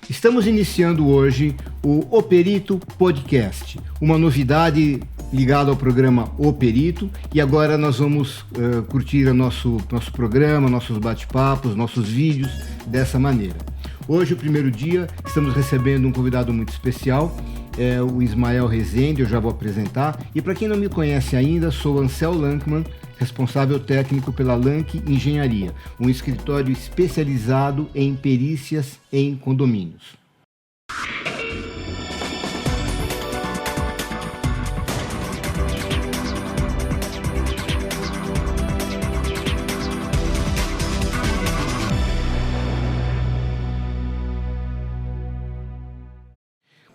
Estamos iniciando hoje o O Perito Podcast, uma novidade ligada ao programa O Perito, e agora nós vamos curtir o nosso programa, nossos bate-papos, nossos vídeos dessa maneira. Hoje, o primeiro dia, estamos recebendo um convidado muito especial, é o Ismael Rezende, eu já vou apresentar. E para quem não me conhece ainda, sou Ansel Lankman, responsável técnico pela Lank Engenharia, um escritório especializado em perícias em condomínios.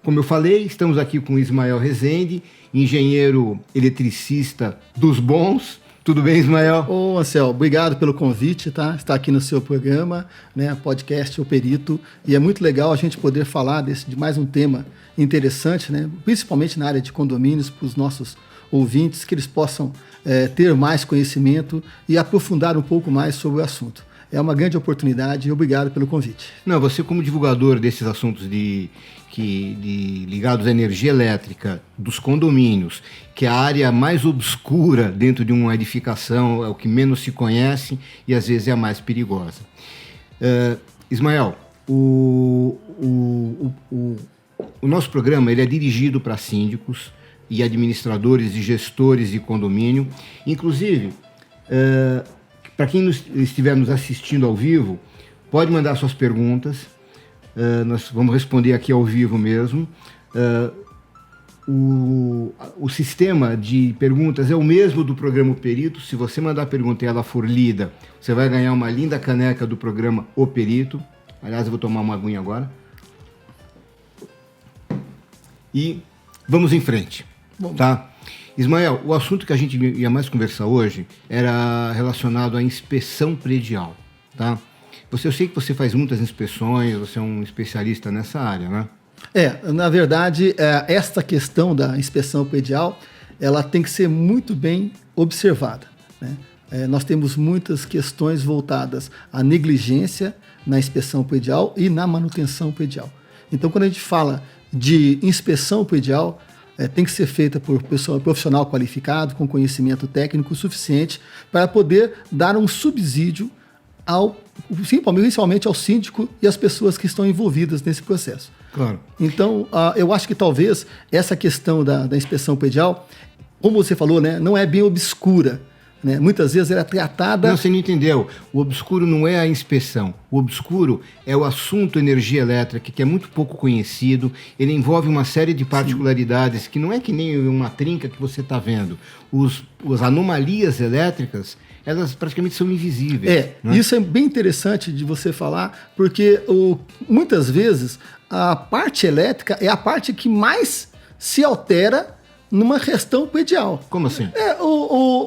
Como eu falei, estamos aqui com o Ismael Rezende, engenheiro eletricista dos bons. Tudo bem, Ismael? Ô, Ansel, obrigado pelo convite, tá? Estar aqui no seu programa, né? Podcast O Perito. E é muito legal a gente poder falar de mais um tema interessante, né? Principalmente na área de condomínios, para os nossos ouvintes, que eles possam ter mais conhecimento e aprofundar um pouco mais sobre o assunto. É uma grande oportunidade e obrigado pelo convite. Não, você como divulgador desses assuntos ligados à energia elétrica dos condomínios, que é a área mais obscura dentro de uma edificação, é o que menos se conhece e às vezes é a mais perigosa. Ismael, o nosso programa ele é dirigido para síndicos e administradores e gestores de condomínio. Inclusive, para quem estiver nos assistindo ao vivo, pode mandar suas perguntas. Nós vamos responder aqui ao vivo mesmo. O sistema de perguntas é o mesmo do programa O Perito. Se você mandar a pergunta e ela for lida, você vai ganhar uma linda caneca do programa O Perito. Aliás, eu vou tomar uma aguinha agora. E vamos em frente. Bom. Tá? Ismael, o assunto que a gente ia mais conversar hoje era relacionado à inspeção predial, tá? Eu sei que você faz muitas inspeções, você é um especialista nessa área, né? Na verdade, esta questão da inspeção predial, ela tem que ser muito bem observada, né? Nós temos muitas questões voltadas à negligência na inspeção predial e na manutenção predial. Então, quando a gente fala de inspeção predial, tem que ser feita por profissional qualificado, com conhecimento técnico suficiente para poder dar um subsídio principalmente ao síndico e às pessoas que estão envolvidas nesse processo. Claro. Então, eu acho que talvez essa questão da inspeção predial, como você falou, né, não é bem obscura, né? Muitas vezes ela é tratada... Não, você não entendeu. O obscuro não é a inspeção. O obscuro é o assunto energia elétrica, que é muito pouco conhecido. Ele envolve uma série de particularidades. Sim. Que não é que nem uma trinca que você está vendo. As anomalias elétricas, elas praticamente são invisíveis. Né? Isso é bem interessante de você falar, porque muitas vezes a parte elétrica é a parte que mais se altera numa questão predial. Como assim?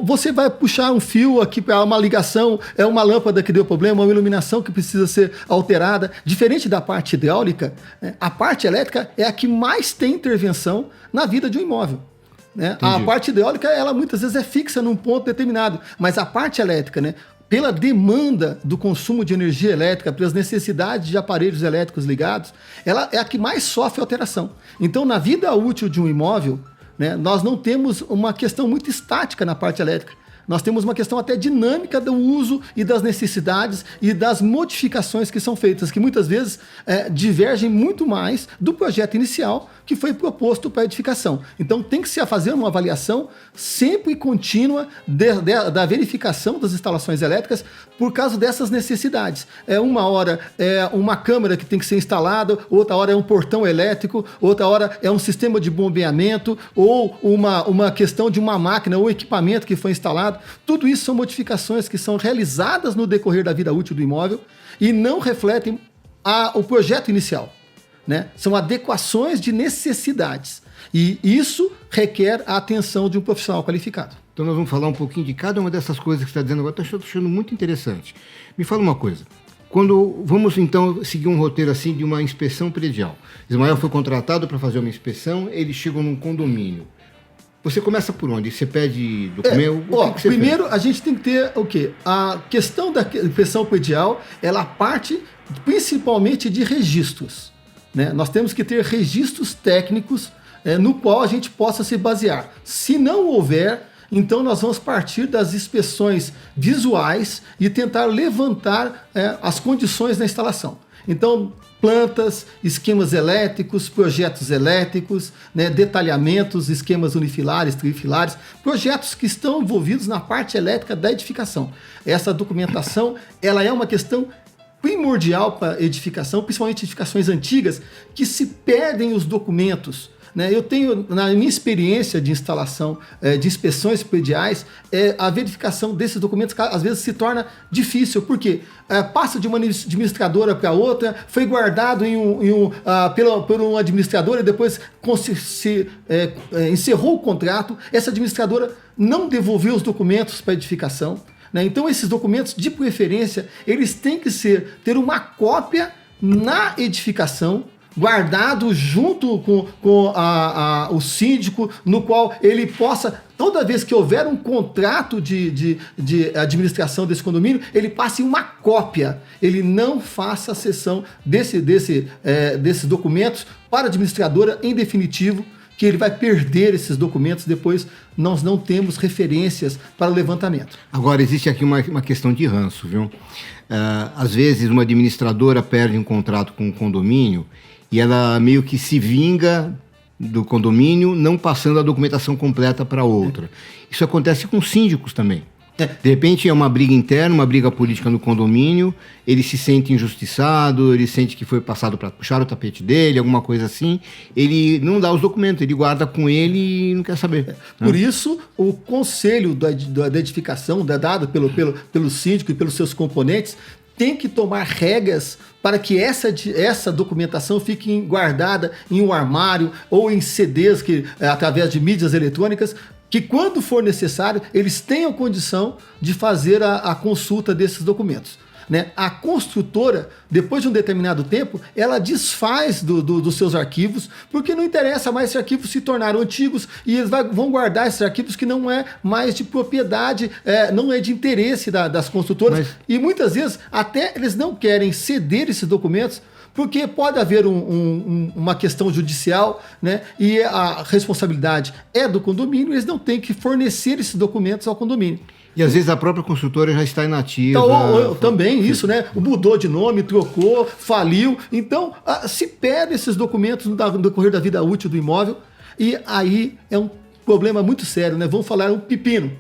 Você vai puxar um fio aqui para uma ligação, uma lâmpada que deu problema, uma iluminação que precisa ser alterada. Diferente da parte hidráulica, a parte elétrica é a que mais tem intervenção na vida de um imóvel. Né? A parte hidráulica, ela muitas vezes é fixa num ponto determinado, mas a parte elétrica, né, pela demanda do consumo de energia elétrica, pelas necessidades de aparelhos elétricos ligados, ela é a que mais sofre alteração. Então, na vida útil de um imóvel, né, nós não temos uma questão muito estática na parte elétrica. Nós temos uma questão até dinâmica do uso e das necessidades e das modificações que são feitas, que muitas vezes divergem muito mais do projeto inicial que foi proposto para a edificação. Então tem que se fazer uma avaliação sempre contínua da verificação das instalações elétricas por causa dessas necessidades. Uma hora é uma câmera que tem que ser instalada, outra hora é um portão elétrico, outra hora é um sistema de bombeamento ou uma questão de uma máquina ou equipamento que foi instalado. Tudo isso são modificações que são realizadas no decorrer da vida útil do imóvel e não refletem o projeto inicial, né? São adequações de necessidades e isso requer a atenção de um profissional qualificado. Então nós vamos falar um pouquinho de cada uma dessas coisas que você está dizendo agora. Estou achando muito interessante. Me fala uma coisa. Vamos então seguir um roteiro assim de uma inspeção predial. Ismael foi contratado para fazer uma inspeção, ele chegou num condomínio. Você começa por onde? Você pede documento? Primeiro a gente tem que ter o quê? A questão da inspeção predial, ela parte principalmente de registros. né? Nós temos que ter registros técnicos no qual a gente possa se basear. Se não houver, então nós vamos partir das inspeções visuais e tentar levantar as condições da instalação. Então, plantas, esquemas elétricos, projetos elétricos, né, detalhamentos, esquemas unifilares, trifilares, projetos que estão envolvidos na parte elétrica da edificação. Essa documentação, ela é uma questão primordial para edificação, principalmente edificações antigas, que se perdem os documentos. Eu tenho, na minha experiência de instalação de inspeções prediais, a verificação desses documentos às vezes se torna difícil, porque passa de uma administradora para outra, foi guardado por um administrador e depois encerrou o contrato, essa administradora não devolveu os documentos para a edificação. Então esses documentos, de preferência, eles têm que ter uma cópia na edificação, guardado junto com o síndico, no qual ele possa, toda vez que houver um contrato de administração desse condomínio, ele passe uma cópia. Ele não faça a cessão desses documentos para a administradora em definitivo, que ele vai perder esses documentos, depois nós não temos referências para o levantamento. Agora, existe aqui uma questão de ranço, viu? Às vezes uma administradora perde um contrato com um condomínio e ela meio que se vinga do condomínio, não passando a documentação completa para outra. Isso acontece com síndicos também. De repente é uma briga interna, uma briga política no condomínio, ele se sente injustiçado, ele sente que foi passado para puxar o tapete dele, alguma coisa assim, ele não dá os documentos, ele guarda com ele e não quer saber. Por isso, o conselho da edificação, dado pelo síndico e pelos seus componentes, tem que tomar regras para que essa documentação fique guardada em um armário ou em CDs através de mídias eletrônicas, que quando for necessário, eles tenham condição de fazer a consulta desses documentos. A construtora, depois de um determinado tempo, ela desfaz dos seus arquivos, porque não interessa mais, esses arquivos se tornaram antigos e eles vão guardar esses arquivos que não é mais de propriedade, não é de interesse das construtoras. E muitas vezes até eles não querem ceder esses documentos, porque pode haver uma questão judicial, e a responsabilidade é do condomínio, eles não têm que fornecer esses documentos ao condomínio. E às vezes a própria construtora já está inativa. Então, também isso, mudou de nome, trocou, faliu. Então, se perde esses documentos no decorrer da vida útil do imóvel, e aí é um problema muito sério, Vamos falar um pepino.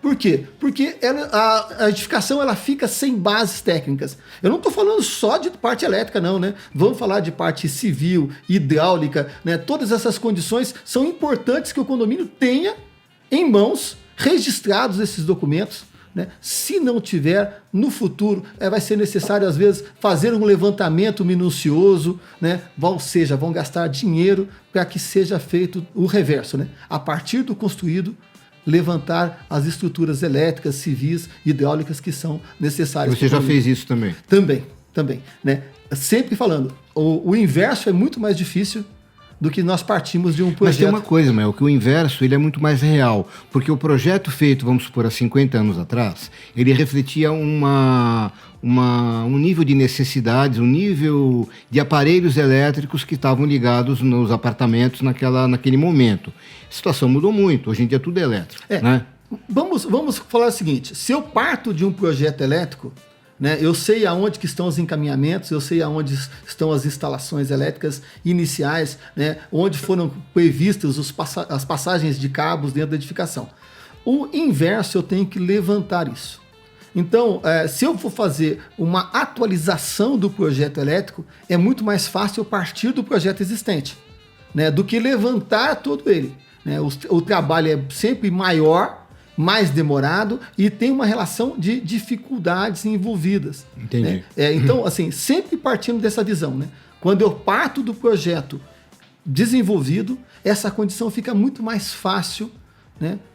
Por quê? Porque a edificação ela fica sem bases técnicas. Eu não estou falando só de parte elétrica, não, Vamos falar de parte civil, hidráulica, Todas essas condições são importantes que o condomínio tenha em mãos, registrados esses documentos. Se não tiver, no futuro vai ser necessário, às vezes, fazer um levantamento minucioso, ou seja, vão gastar dinheiro para que seja feito o reverso. A partir do construído, levantar as estruturas elétricas, civis, hidráulicas que são necessárias. Você já fez isso também? Também. Sempre falando, o inverso é muito mais difícil do que nós partimos de um projeto. Mas tem uma coisa, Mel, que o inverso ele é muito mais real, porque o projeto feito, vamos supor, há 50 anos atrás, ele refletia um nível de necessidades, um nível de aparelhos elétricos que estavam ligados nos apartamentos naquele momento. A situação mudou muito, hoje em dia tudo é elétrico. Vamos falar o seguinte, se eu parto de um projeto elétrico, eu sei aonde que estão os encaminhamentos, eu sei aonde estão as instalações elétricas iniciais, onde foram previstas as passagens de cabos dentro da edificação. O inverso, eu tenho que levantar isso. Então, se eu for fazer uma atualização do projeto elétrico, é muito mais fácil eu partir do projeto existente, do que levantar todo ele. O trabalho é sempre maior, mais demorado e tem uma relação de dificuldades envolvidas. Entendi. Então, assim, sempre partindo dessa visão. Quando eu parto do projeto desenvolvido, essa condição fica muito mais fácil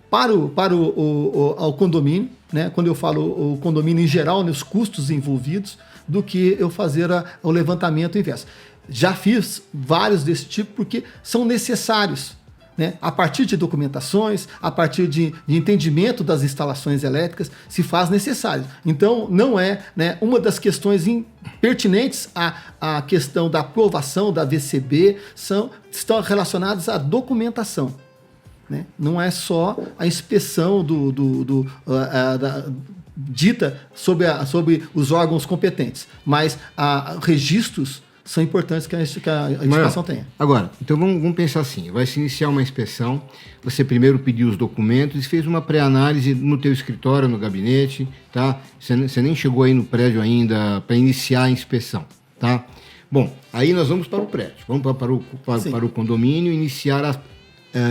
para o condomínio, quando eu falo o condomínio em geral, os custos envolvidos, do que eu fazer o levantamento inverso. Já fiz vários desse tipo porque são necessários. né, a partir de documentações, a partir de entendimento das instalações elétricas, se faz necessário. Então, não é, né, uma das questões pertinentes à questão da aprovação da VCB estão relacionadas à documentação. Né? Não é só a inspeção dita sobre os órgãos competentes, mas registros são importantes que a edificação tenha. Agora, então vamos pensar assim, vai se iniciar uma inspeção, você primeiro pediu os documentos e fez uma pré-análise no teu escritório, no gabinete, tá? Você nem chegou aí no prédio ainda para iniciar a inspeção, tá? Bom, aí nós vamos para o prédio, vamos para o condomínio, iniciar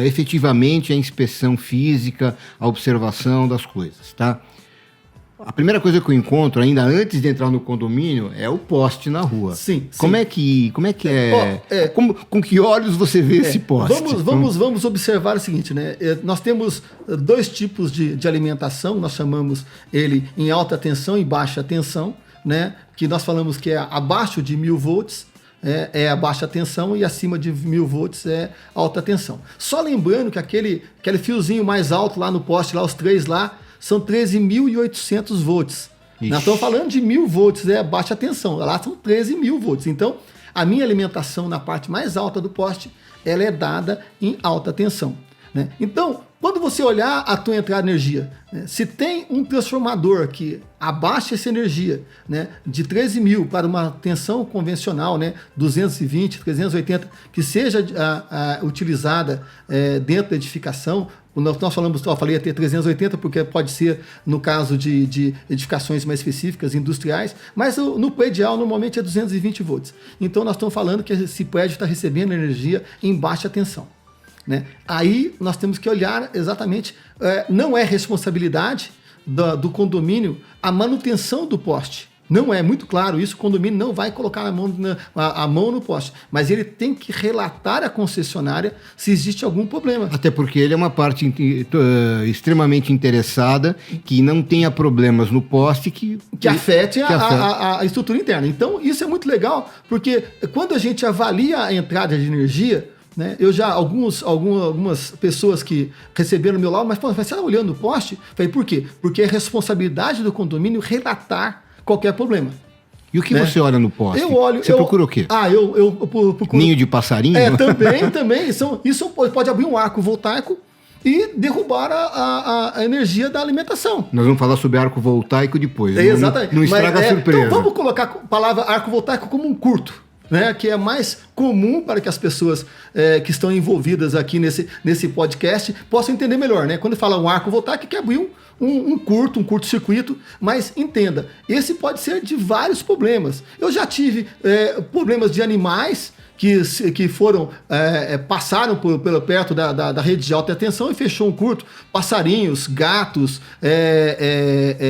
efetivamente a inspeção física, a observação das coisas, tá? A primeira coisa que eu encontro, ainda antes de entrar no condomínio, é o poste na rua. Sim. Como é que é? Com que olhos você vê esse poste? Vamos observar o seguinte, né? Nós temos dois tipos de alimentação, nós chamamos ele em alta tensão e baixa tensão, né? Que nós falamos que é abaixo de 1000 volts, é a baixa tensão, e acima de 1000 volts é alta tensão. Só lembrando que aquele fiozinho mais alto lá no poste, lá os 3 lá, são 13.800 volts. Ixi. Nós estamos falando de 1000 volts, baixa tensão. Lá são 13.000 volts. Então, a minha alimentação na parte mais alta do poste, ela é dada em alta tensão. Né? Então, quando você olhar a tua entrada de energia, né, se tem um transformador que abaixa essa energia, né, de 13.000 para uma tensão convencional, né, 220, 380, que seja utilizada dentro da edificação, nós falamos, eu falei até 380, porque pode ser no caso de edificações mais específicas, industriais, mas no predial normalmente é 220 volts. Então nós estamos falando que esse prédio está recebendo energia em baixa tensão. Né? Aí nós temos que olhar exatamente, não é responsabilidade do condomínio a manutenção do poste. Não é muito claro isso, o condomínio não vai colocar a mão no poste, mas ele tem que relatar à concessionária se existe algum problema. Até porque ele é uma parte extremamente interessada, que não tenha problemas no poste que afete a estrutura interna. Então isso é muito legal, porque quando a gente avalia a entrada de energia, né, eu já, algumas pessoas que receberam o meu laudo, mas você está olhando o poste? Falei, por quê? Porque é responsabilidade do condomínio relatar qualquer problema. E o que você olha no poste? Você procura o quê? Eu procuro... Ninho de passarinho? Também. Isso pode abrir um arco voltaico e derrubar a energia da alimentação. Nós vamos falar sobre arco voltaico depois. Exatamente. Não estraga a surpresa. Então vamos colocar a palavra arco voltaico como um curto. Né, que é mais comum para que as pessoas que estão envolvidas aqui nesse podcast possam entender melhor. Né? Quando fala um arco voltaico, quer abrir um curto-circuito, mas entenda, esse pode ser de vários problemas. Eu já tive problemas de animais que passaram perto da rede de alta tensão e fechou um curto, passarinhos, gatos,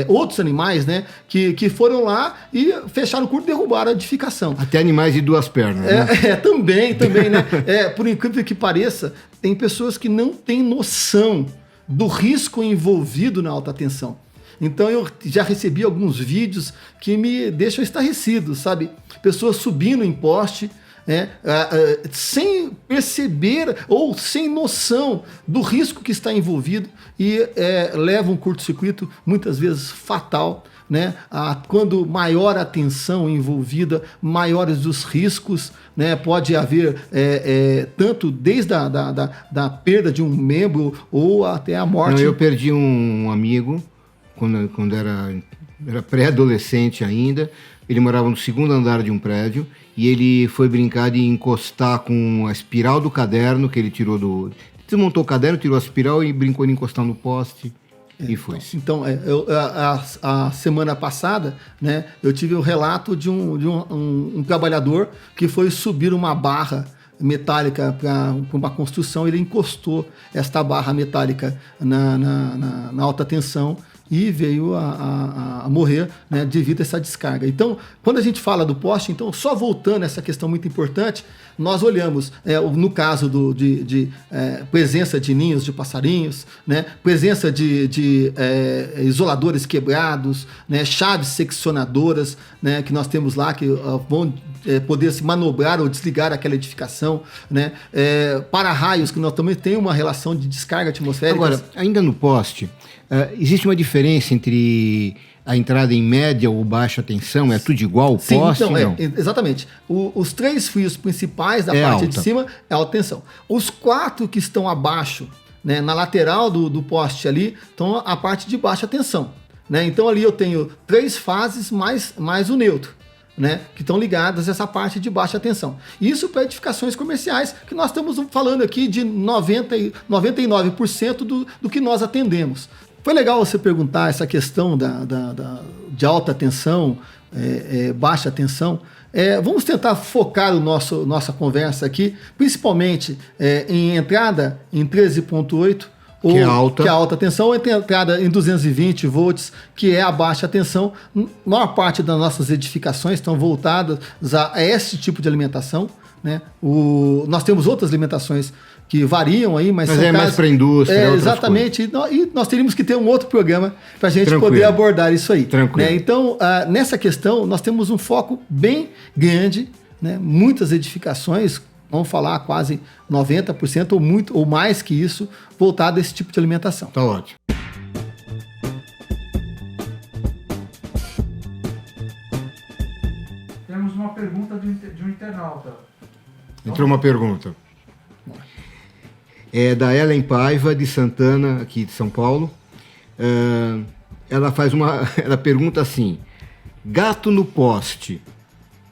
outros animais, né, que foram lá e fecharam o curto e derrubaram a edificação. Até animais de 2 pernas, né? Também, né? Por incrível que pareça, tem pessoas que não têm noção do risco envolvido na alta tensão. Então eu já recebi alguns vídeos que me deixam estarrecido, sabe? Pessoas subindo em poste, sem perceber ou sem noção do risco que está envolvido e leva um curto-circuito muitas vezes fatal. Né? Quando maior a tensão envolvida, maiores os riscos, né? Pode haver tanto desde da perda de um membro ou até a morte. Eu perdi um amigo quando era pré-adolescente ainda. Ele morava no 2º andar de um prédio e ele foi brincar de encostar com a espiral do caderno que ele tirou desmontou o caderno, tirou a espiral e brincou de encostar no poste. E foi. Então, a semana passada, né, eu tive o relato de um trabalhador que foi subir uma barra metálica para uma construção, ele encostou esta barra metálica na alta tensão e veio a morrer, né, devido a essa descarga. Então, quando a gente fala do poste, então, só voltando a essa questão muito importante, nós olhamos, no caso de presença de ninhos de passarinhos, né, presença de isoladores quebrados, né, chaves seccionadoras, né, que nós temos lá, que vão poder se manobrar ou desligar aquela edificação, né? Para-raios, que nós também temos uma relação de descarga atmosférica. Agora, ainda no poste, existe uma diferença entre a entrada em média ou baixa tensão? É tudo igual o poste? Então, não? Exatamente. Os 3 fios principais da É parte alta. de cima é alta tensão. Os 4 que estão abaixo, né, na lateral do poste ali, estão a parte de baixa tensão. Né? Então ali eu tenho 3 fases mais o neutro, né, que estão ligadas a essa parte de baixa tensão. Isso para edificações comerciais, que nós estamos falando aqui de 99% do que nós atendemos. Foi legal você perguntar essa questão de alta tensão, baixa tensão. Vamos tentar focar nossa conversa aqui, principalmente em entrada em 13.8, que é alta. Que é a alta tensão, ou entrada em 220 volts, que é a baixa tensão. A maior parte das nossas edificações estão voltadas a esse tipo de alimentação. Né? Nós temos outras alimentações que variam aí, mas são mais para a indústria. Exatamente, e nós teríamos que ter um outro programa para a gente poder abordar isso aí. Tranquilo. Né? Então, nessa questão, nós temos um foco bem grande, né? Muitas edificações, vamos falar quase 90% ou mais que isso, voltado a esse tipo de alimentação. Tá ótimo. Temos uma pergunta de um internauta. Entrou uma pergunta. É da Ellen Paiva, de Santana, aqui de São Paulo. Ela pergunta assim: gato no poste,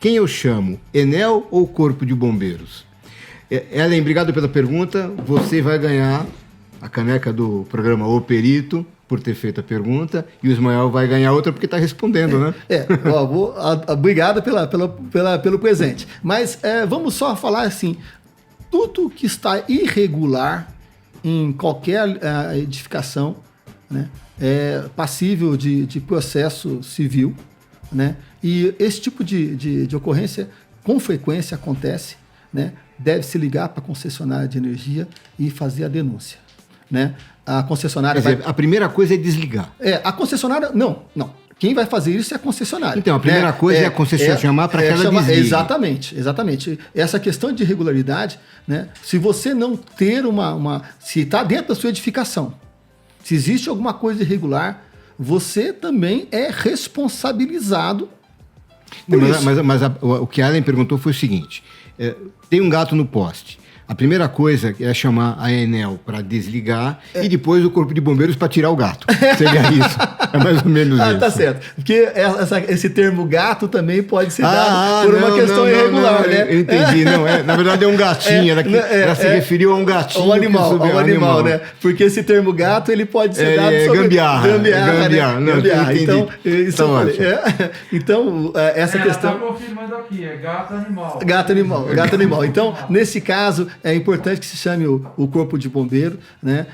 quem eu chamo? Enel ou Corpo de Bombeiros? Ellen, obrigado pela pergunta. Você vai ganhar a caneca do programa O Perito por ter feito a pergunta, e o Ismael vai ganhar outra porque está respondendo, né? Obrigado pelo presente. Mas vamos só falar assim: tudo que está irregular em qualquer edificação, né, é passível de processo civil, né? E esse tipo de ocorrência com frequência acontece, né? Deve-se ligar para a concessionária de energia e fazer a denúncia, né? A concessionária a primeira coisa é desligar. A concessionária... Não. Quem vai fazer isso é a concessionária. Então, a primeira coisa é a concessionária chamar para que ela desligue. Exatamente. Essa questão de irregularidade, né? Se você não ter se está dentro da sua edificação, se existe alguma coisa irregular, você também é responsabilizado por isso. Mas o que a Ellen perguntou foi o seguinte: tem um gato no poste. A primeira coisa é chamar a Enel para desligar e depois o Corpo de Bombeiros para tirar o gato. Seria isso. É mais ou menos isso. Tá certo. Porque esse termo gato também pode ser dado por uma questão irregular, né? Eu entendi. Na verdade é um gatinho. Ela se referiu a um gatinho. Um animal, né? Porque esse termo gato, ele pode ser dado sobre... Gambiarra. Gambiarra. Então, isso eu falei. Então, essa questão... Ela está confirmando aqui, é gato animal. Gato animal. Então, nesse caso, é importante que se chame o Corpo de Bombeiro, né?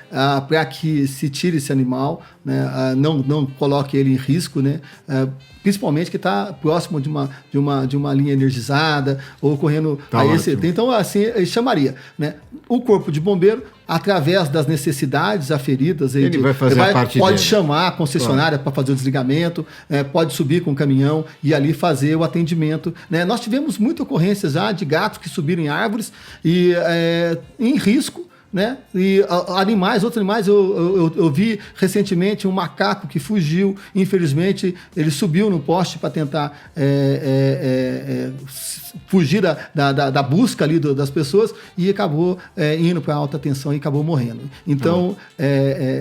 Para que se tire esse animal, né? Não coloque ele em risco, né? Principalmente que está próximo de uma linha energizada ou correndo Então, assim, chamaria, né? O Corpo de Bombeiro, através das necessidades aferidas, ele vai fazer a parte pode dele. chamar a concessionária para fazer o desligamento, pode subir com o caminhão e ali fazer o atendimento, né? Nós tivemos muitas ocorrências já de gatos que subiram em árvores e em risco, né? E outros animais, eu vi recentemente um macaco que fugiu, infelizmente ele subiu no poste para tentar fugir da busca ali das pessoas e acabou indo para alta tensão e acabou morrendo. Então,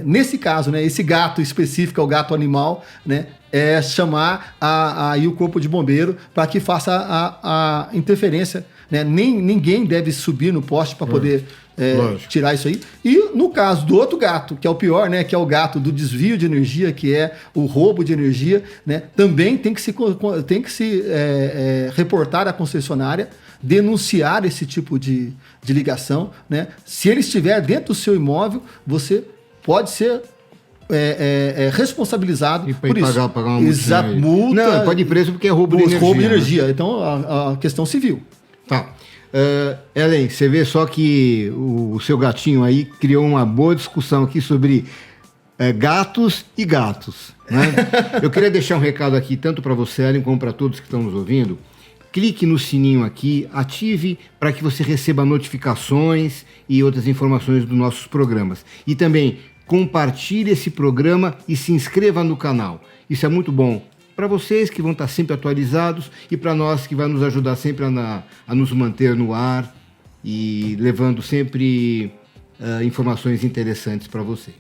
nesse caso, né, esse gato específico, é o gato animal, né, chamar aí o Corpo de Bombeiro para que faça a interferência, né? Ninguém deve subir no poste para poder tirar isso aí. E no caso do outro gato, que é o pior, né, que é o gato do desvio de energia, que é o roubo de energia, né, também tem que se reportar à concessionária, denunciar esse tipo de ligação, né? Se ele estiver dentro do seu imóvel, você pode ser responsabilizado por isso. Pagar uma multa. Não, pode ir preso porque é roubo de energia. Roubo de energia. Então, a questão civil. Tá. Ellen, você vê só que o seu gatinho aí criou uma boa discussão aqui sobre gatos e gatos, né? Eu queria deixar um recado aqui, tanto para você, Ellen, como para todos que estão nos ouvindo. clique no sininho aqui, ative para que você receba notificações e outras informações dos nossos programas. E também compartilhe esse programa e se inscreva no canal. Isso é muito bom para vocês que vão estar sempre atualizados e para nós que vai nos ajudar sempre a nos manter no ar e levando sempre informações interessantes para vocês.